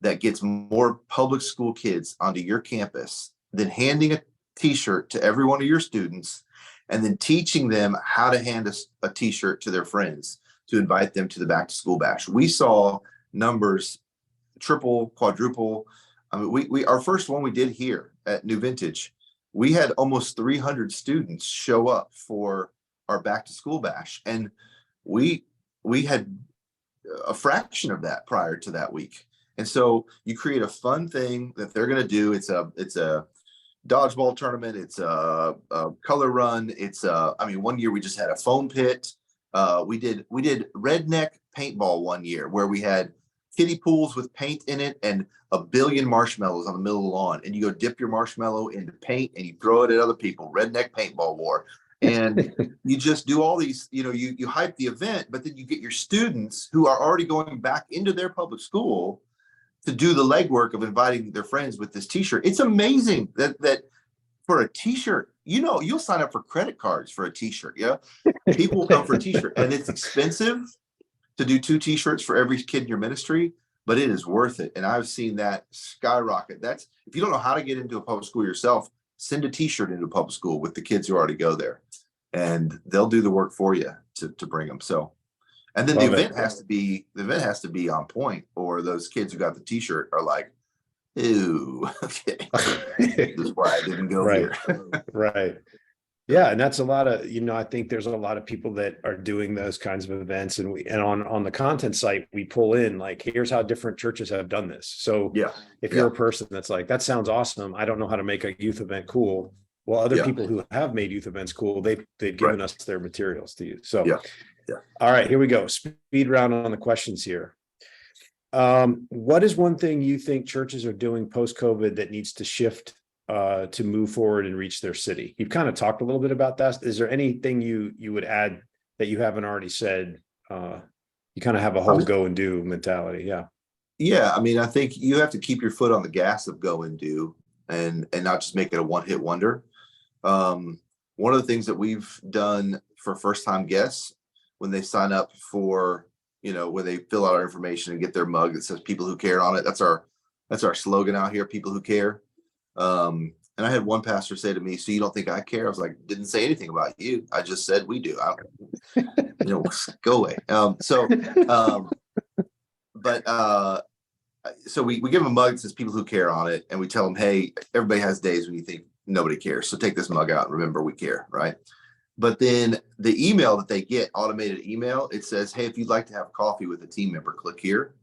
that gets more public school kids onto your campus than handing a t-shirt to every one of your students and then teaching them how to hand a t-shirt to their friends to invite them to the back to school bash. We saw numbers triple, quadruple. I mean, we our first one we did here at New Vintage, we had almost 300 students show up for our back to school bash, and we had a fraction of that prior to that week. And so you create a fun thing that they're going to do. It's a dodgeball tournament. It's a color run. I mean, one year we just had a foam pit. We did redneck paintball one year where we had kiddie pools with paint in it and a billion marshmallows on the middle of the lawn. And you go dip your marshmallow into paint and you throw it at other people. Redneck paintball war. And you just do all these, you hype the event, but then you get your students who are already going back into their public school to do the legwork of inviting their friends with this t-shirt. It's amazing that for a t-shirt, you'll sign up for credit cards for a t-shirt. Yeah. People will come for a t-shirt, and it's expensive to do 2 t-shirts for every kid in your ministry, but it is worth it. And I've seen that skyrocket. That's, if you don't know how to get into a public school yourself, send a t-shirt into a public school with the kids who already go there, and they'll do the work for you to bring them. So, and then the event has to be on point, or those kids who got the t-shirt are like, ooh, okay, this is why I didn't go here. Right. Yeah. And that's a lot of, I think there's a lot of people that are doing those kinds of events, and on the content site, we pull in like, here's how different churches have done this. So if you're a person that's like, that sounds awesome, I don't know how to make a youth event cool. Well, other people who have made youth events cool, they've given us their materials to use. So, all right, here we go. Speed round on the questions here. What is one thing you think churches are doing post-COVID that needs to shift to move forward and reach their city? You've kind of talked a little bit about that. Is there anything you would add that you haven't already said? You kind of have a whole go and do mentality. Yeah. I mean, I think you have to keep your foot on the gas of go and do, and not just make it a one-hit wonder. One of the things that we've done for first-time guests, when they sign up for, when they fill out our information and get their mug that says "People Who Care" on it, that's our slogan out here, "People Who Care." And I had one pastor say to me, "So you don't think I care?" I was like, "Didn't say anything about you. I just said we do. Go away." So we give them a mug that says "People Who Care" on it, and we tell them, "Hey, everybody has days when you think nobody cares. So take this mug out and remember we care," right? But then the email that they get, automated email, it says, "Hey, if you'd like to have coffee with a team member, click here,"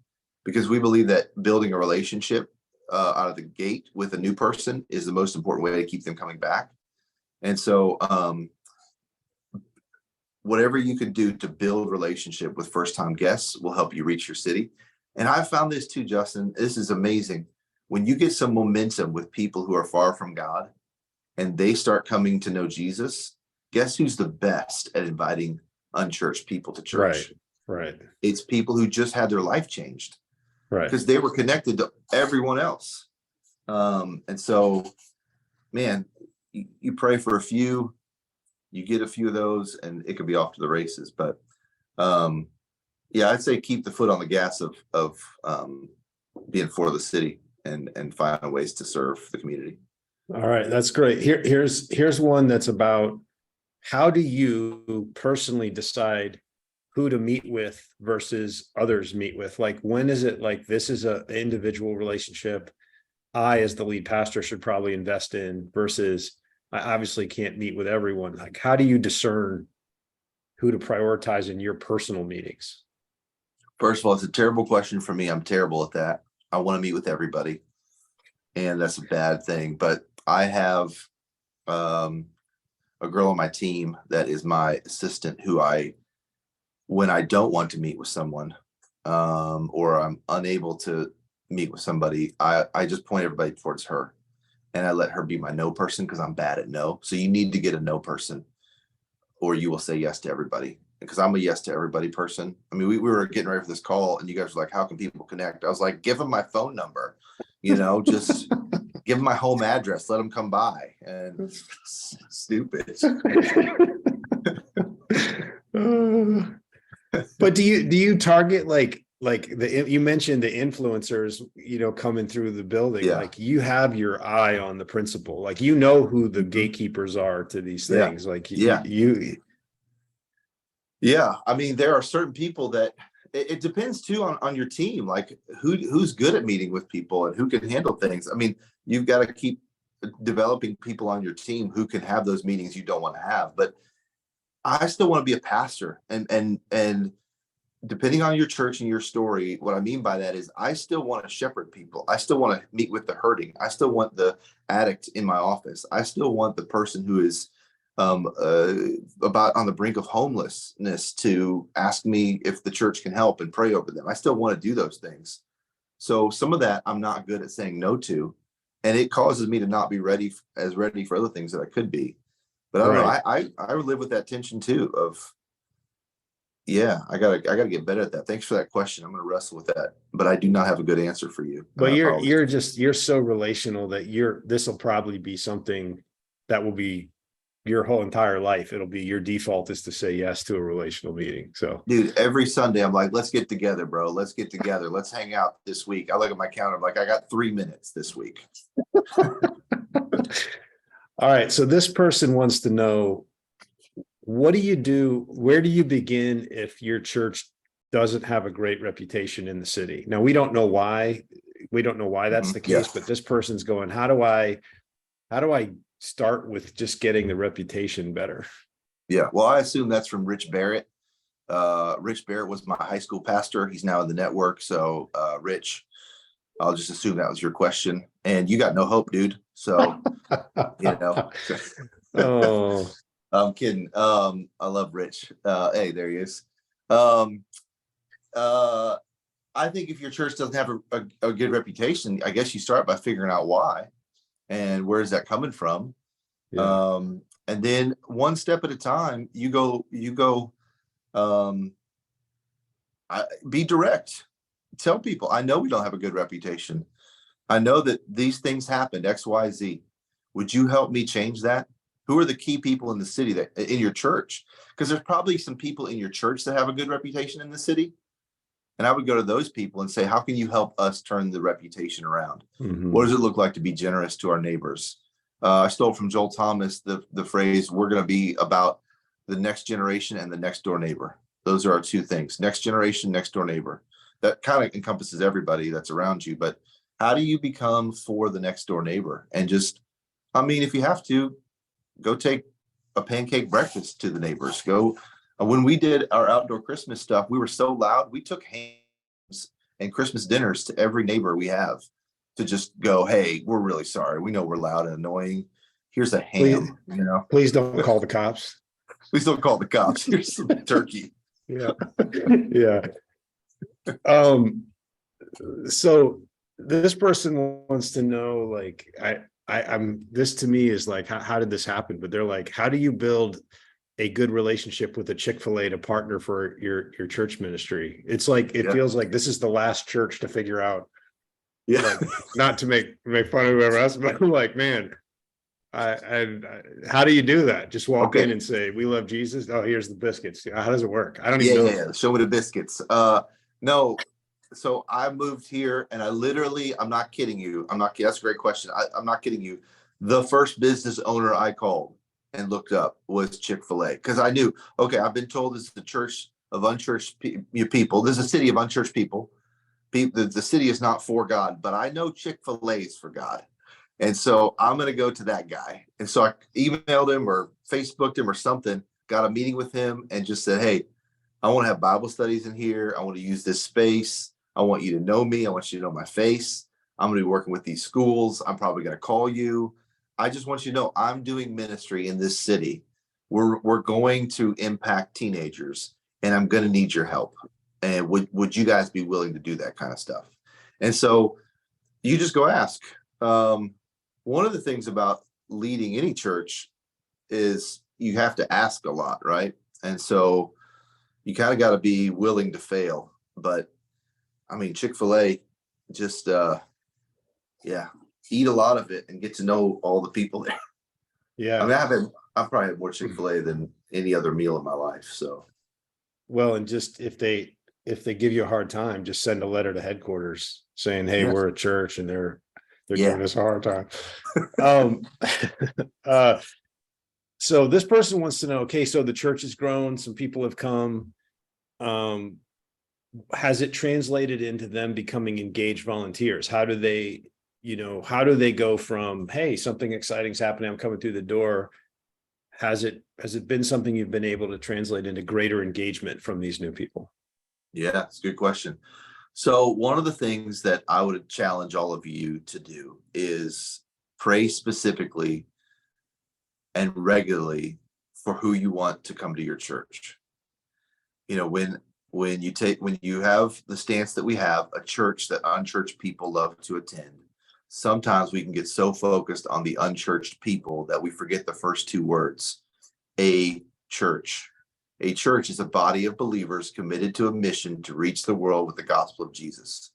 because we believe that building a relationship out of the gate with a new person is the most important way to keep them coming back. And so whatever you can do to build relationship with first-time guests will help you reach your city. And I've found this too, Justin. This is amazing. When you get some momentum with people who are far from God and they start coming to know Jesus, guess who's the best at inviting unchurched people to church? Right. It's people who just had their life changed. Right. Because they were connected to everyone else. And so, man, you pray for a few, you get a few of those, and it could be off to the races. But I'd say keep the foot on the gas of being for the city and finding ways to serve the community. All right, that's great. Here's one that's about, how do you personally decide who to meet with versus others meet with? Like, when is it like, this is an individual relationship I, as the lead pastor, should probably invest in, versus I obviously can't meet with everyone? Like, how do you discern who to prioritize in your personal meetings? First of all, it's a terrible question for me. I'm terrible at that. I want to meet with everybody, and that's a bad thing. But I have a girl on my team that is my assistant who when I don't want to meet with someone, or I'm unable to meet with somebody, I just point everybody towards her, and I let her be my no person, because I'm bad at no. So you need to get a no person, or you will say yes to everybody, because I'm a yes to everybody person. I mean, we were getting ready for this call, and you guys were like, "How can people connect?" I was like, "Give them my phone number, just give them my home address, let them come by." And it's stupid. But do you target like like you mentioned the influencers, coming through the building, Yeah. like you have your eye on the principal, like, who the gatekeepers are to these Yeah. things. Like Yeah. you. Yeah. I mean, there are certain people that it depends too on your team, like who's good at meeting with people and who can handle things. I mean, you've got to keep developing people on your team who can have those meetings you don't want to have. But I still want to be a pastor, and depending on your church and your story, what I mean by that is I still want to shepherd people. I still want to meet with the hurting. I still want the addict in my office. I still want the person who is about on the brink of homelessness to ask me if the church can help and pray over them. I still want to do those things. So some of that I'm not good at saying no to, and it causes me to not be ready for other things that I could be. But I don't know. I live with that tension too of, yeah, I gotta get better at that. Thanks for that question. I'm gonna wrestle with that, but I do not have a good answer for you. But you're so relational that this will probably be something that will be your whole entire life. It'll be your default is to say yes to a relational meeting. So, dude, every Sunday I'm like, let's get together, bro. Let's get together. Let's hang out this week. I look at my calendar, I'm like, I got 3 minutes this week. all right. So this person wants to know, what do you do? Where do you begin if your church doesn't have a great reputation in the city? Now, we don't know why. We don't know why that's the case, but this person's going, how do I start with just getting the reputation better? Yeah. Well, I assume that's from Rich Barrett. Rich Barrett was my high school pastor. He's now in the network. So, Rich, I'll just assume that was your question, and you got no hope, dude. So, Oh, I'm kidding. I love Rich. Hey, there he is. I think if your church doesn't have a good reputation, I guess you start by figuring out why and where is that coming from. yeah. And then one step at a time, you go, be direct. Tell people, I know we don't have a good reputation. I know that these things happened, X, Y, Z. Would you help me change that? Who are the key people in the city that in your church? Because there's probably some people in your church that have a good reputation in the city. And I would go to those people and say, how can you help us turn the reputation around? Mm-hmm. What does it look like to be generous to our neighbors? I stole from Joel Thomas the phrase, we're going to be about the next generation and the next door neighbor. Those are our two things: next generation, next door neighbor. That kind of encompasses everybody that's around you. But how do you become for the next door neighbor? And just, I mean, if you have to, go take a pancake breakfast to the neighbors. Go. When we did our outdoor Christmas stuff, we were so loud. We took hams and Christmas dinners to every neighbor we have to just go, hey, we're really sorry. We know we're loud and annoying. Here's a ham. Please don't call the cops. Please don't call the cops. Here's some turkey. Yeah. Yeah. So this person wants to know, like, I'm this to me is like, how did this happen? But they're like, how do you build a good relationship with a Chick-fil-A to partner for your church ministry? It's like, it feels like this is the last church to figure out. Yeah. Like, not to make fun of whoever else, but I'm like, man, I how do you do that? Just walk in and say, we love Jesus. Oh, here's the biscuits. How does it work? I don't even know. Yeah. Show me the biscuits. No. So I moved here and I'm not kidding you. That's a great question. I'm not kidding you. The first business owner I called and looked up was Chick-fil-A, because I knew, okay, I've been told this is the church of unchurched people. This is a city of unchurched people. The city is not for God, but I know Chick-fil-A is for God. And so I'm going to go to that guy. And so I emailed him or Facebooked him or something, got a meeting with him and just said, hey, I want to have Bible studies in here. I want to use this space. I want you to know me. I want you to know my face. I'm going to be working with these schools. I'm probably going to call you. I just want you to know I'm doing ministry in this city. We're going to impact teenagers, and I'm going to need your help. And would you guys be willing to do that kind of stuff? And so you just go ask. One of the things about leading any church is you have to ask a lot, right? And so you kind of got to be willing to fail. But I mean, Chick-fil-A, just eat a lot of it and get to know all the people there. Yeah. I mean, I've probably had more Chick-fil-A than any other meal in my life. So, well, and just if if they give you a hard time, just send a letter to headquarters saying, hey, Yes. we're a church and they're Yeah. giving us a hard time. Um, so this person wants to know, okay, so the church has grown, some people have come. Has it translated into them becoming engaged volunteers? How do they go from, hey, something exciting's happening, I'm coming through the door? Has it been something you've been able to translate into greater engagement from these new people? Yeah, it's a good question. So one of the things that I would challenge all of you to do is pray specifically and regularly for who you want to come to your church. You know, when you have the stance that we have, a church that unchurched people love to attend, sometimes we can get so focused on the unchurched people that we forget the first two words. A church. A church is a body of believers committed to a mission to reach the world with the gospel of Jesus.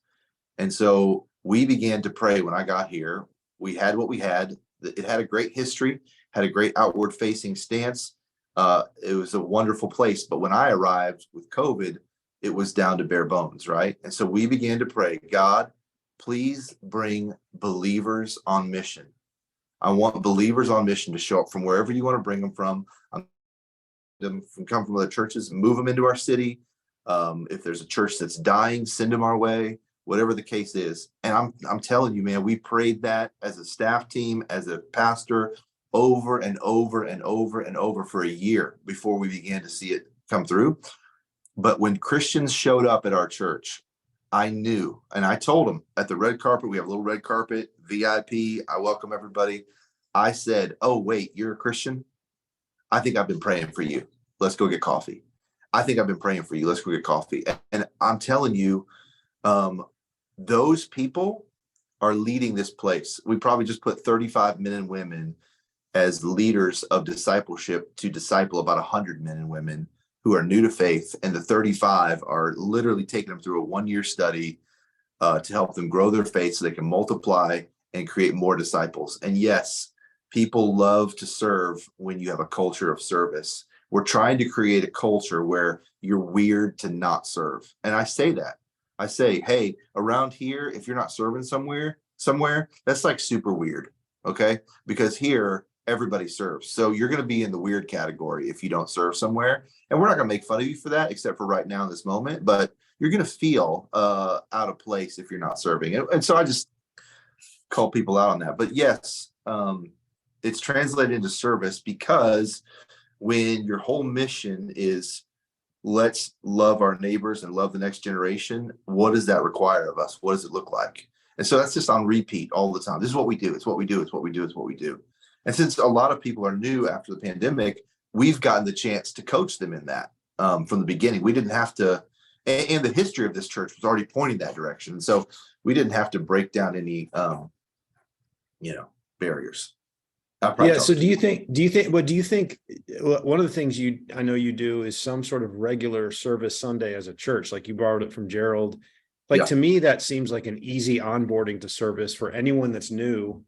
And so we began to pray when I got here. We had what we had. It had a great history, had a great outward facing stance. It was a wonderful place. But when I arrived with COVID, it was down to bare bones, right? And so we began to pray, God, please bring believers on mission. I want believers on mission to show up from wherever you want to bring them from. Them from come from other churches, move them into our city. If there's a church that's dying, send them our way, whatever the case is. And I'm telling you, man, we prayed that as a staff team, as a pastor, over and over and over and over for a year before we began to see it come through. But when Christians showed up at our church, I knew, and I told them at the red carpet, we have a little red carpet, VIP, I welcome everybody. I said, oh, wait, you're a Christian? I think I've been praying for you. Let's go get coffee. I think I've been praying for you. Let's go get coffee. And I'm telling you, those people are leading this place. We probably just put 35 men and women as leaders of discipleship to disciple about 100 men and women who are new to faith. And the 35 are literally taking them through a 1-year study to help them grow their faith so they can multiply and create more disciples. And yes, people love to serve when you have a culture of service. We're trying to create a culture where you're weird to not serve. And I say that. I say, hey, around here, if you're not serving somewhere, that's like super weird. Okay. Because here, everybody serves. So you're going to be in the weird category if you don't serve somewhere. And we're not going to make fun of you for that, except for right now in this moment. But you're going to feel out of place if you're not serving. And so I just call people out on that. But yes, it's translated into service, because when your whole mission is let's love our neighbors and love the next generation, what does that require of us? What does it look like? And so that's just on repeat all the time. This is what we do. It's what we do. It's what we do. It's what we do. And since a lot of people are new after the pandemic, we've gotten the chance to coach them in that from the beginning. We didn't have to, and the history of this church was already pointing that direction. And so we didn't have to break down any, barriers. Yeah. So do you think one of the things I know you do is some sort of regular service Sunday as a church, like you borrowed it from Gerald. Like, Yeah. to me, that seems like an easy onboarding to service for anyone that's new.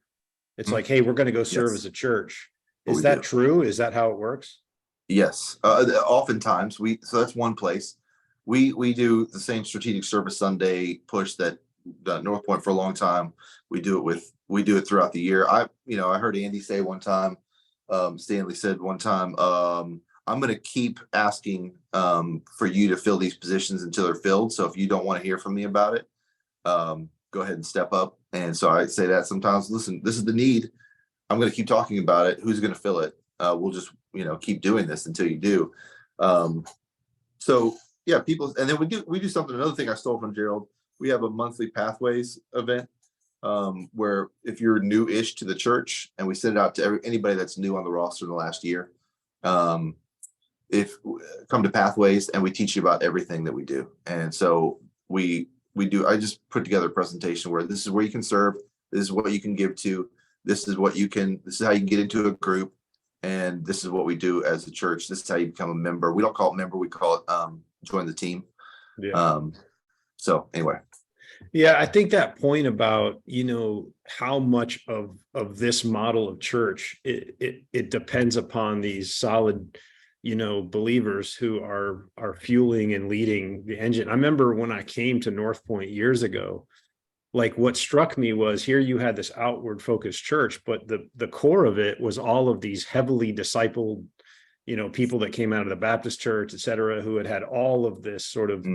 It's like, hey, we're going to go serve as a church. Is that true? Is that how it works? Yes. Oftentimes so that's one place. We do the same strategic service Sunday push that North Point for a long time. We do it throughout the year. I heard Andy say one time, Stanley said one time, I'm going to keep asking for you to fill these positions until they're filled. So if you don't want to hear from me about it, go ahead and step up. And so I say that sometimes, listen, this is the need. I'm going to keep talking about it. Who's going to fill it? We'll just, keep doing this until you do. So yeah, people, and then we do something, another thing I stole from Gerald. We have a monthly Pathways event where if you're new-ish to the church, and we send it out to anybody that's new on the roster in the last year, if come to Pathways, and we teach you about everything that we do. And so we do, I just put together a presentation where this is where you can serve, this is what you can give to, this is how you can get into a group, and this is what we do as a church. This is how you become a member. We don't call it member, we call it join the team. Yeah. So anyway. Yeah, I think that point about, how much of this model of church, it depends upon these solid, believers who are fueling and leading the engine. I remember when I came to North Point years ago, like what struck me was here you had this outward focused church, but the core of it was all of these heavily discipled, people that came out of the Baptist church, et cetera, who had all of this sort of,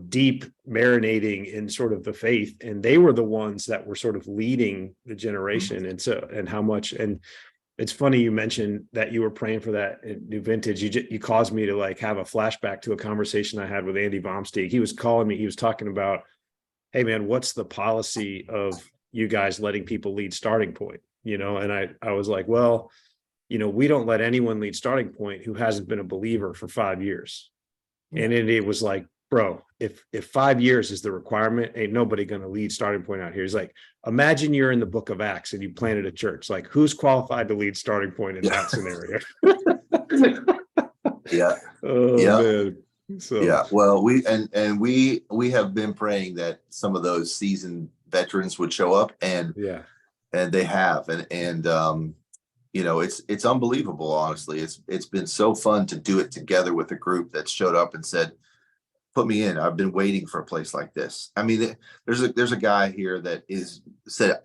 deep marinating in sort of the faith. And they were the ones that were sort of leading the generation. And how much, and it's funny you mentioned that you were praying for that new vintage. You caused me to like have a flashback to a conversation I had with Andy Baumsteig. He was calling me, he was talking about, hey man, what's the policy of you guys letting people lead Starting Point? And I was like, well, we don't let anyone lead Starting Point who hasn't been a believer for 5 years. Yeah. And it was like, bro, if 5 years is the requirement, ain't nobody going to lead Starting Point out here. He's like, imagine you're in the book of Acts and you planted a church. Like, who's qualified to lead Starting Point in that scenario? Yeah. Oh, yeah. Man. So yeah, well, we have been praying that some of those seasoned veterans would show up, and they have, and it's unbelievable. Honestly, it's been so fun to do it together with a group that showed up and said, "Put me in. I've been waiting for a place like this." I mean, there's a guy here that he said,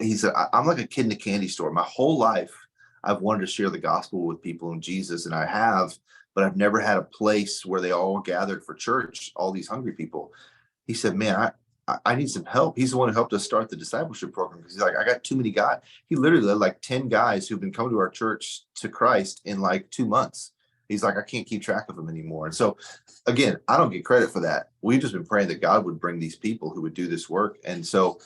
"I'm like a kid in a candy store. My whole life, I've wanted to share the gospel with people in Jesus, and I have." But I've never had a place where they all gathered for church, all these hungry people. He said, man, I need some help. He's the one who helped us start the discipleship program, because he's like, I got too many guys. He literally led like 10 guys who've been coming to our church to Christ in like 2 months. He's like, I can't keep track of them anymore. And so again, I don't get credit for that. We've just been praying that God would bring these people who would do this work. And so,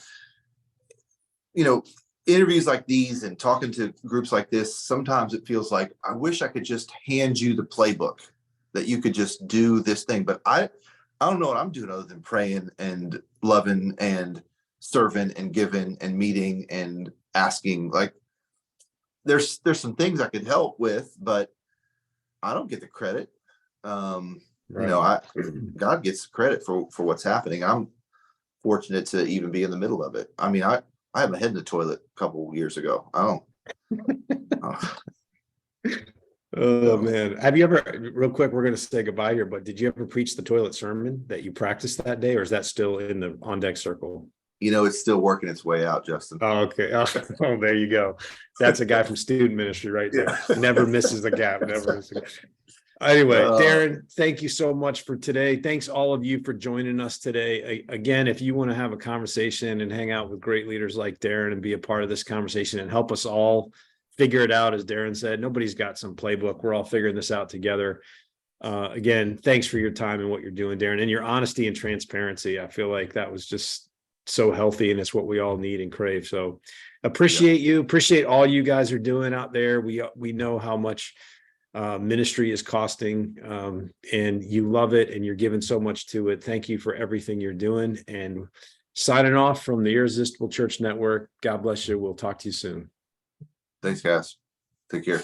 interviews like these and talking to groups like this, sometimes it feels like I wish I could just hand you the playbook that you could just do this thing. But I don't know what I'm doing other than praying and loving and serving and giving and meeting and asking. Like there's some things I could help with, but I don't get the credit. right. God gets credit for what's happening. I'm fortunate to even be in the middle of it. I mean, I had my head in the toilet a couple of years ago. Oh man. Have you ever, real quick, we're going to say goodbye here, but did you ever preach the toilet sermon that you practiced that day, or is that still in the on deck circle? It's still working its way out, Justin. Oh, okay. Oh, there you go. That's a guy from student ministry right there. Yeah. Never misses a gap. Never misses a gap. Anyway, Darren, thank you so much for today. Thanks all of you for joining us today. Again, if you want to have a conversation and hang out with great leaders like Darren and be a part of this conversation and help us all figure it out, as Darren said, nobody's got some playbook. We're all figuring this out together. Again, thanks for your time and what you're doing, Darren, and your honesty and transparency. I feel like that was just so healthy, and it's what we all need and crave. So appreciate you. Appreciate all you guys are doing out there. We know how much ministry is costing, and you love it, and you're giving so much to it. Thank you for everything you're doing. And signing off from the Irresistible Church Network. God bless you. We'll talk to you soon. Thanks, guys. Take care.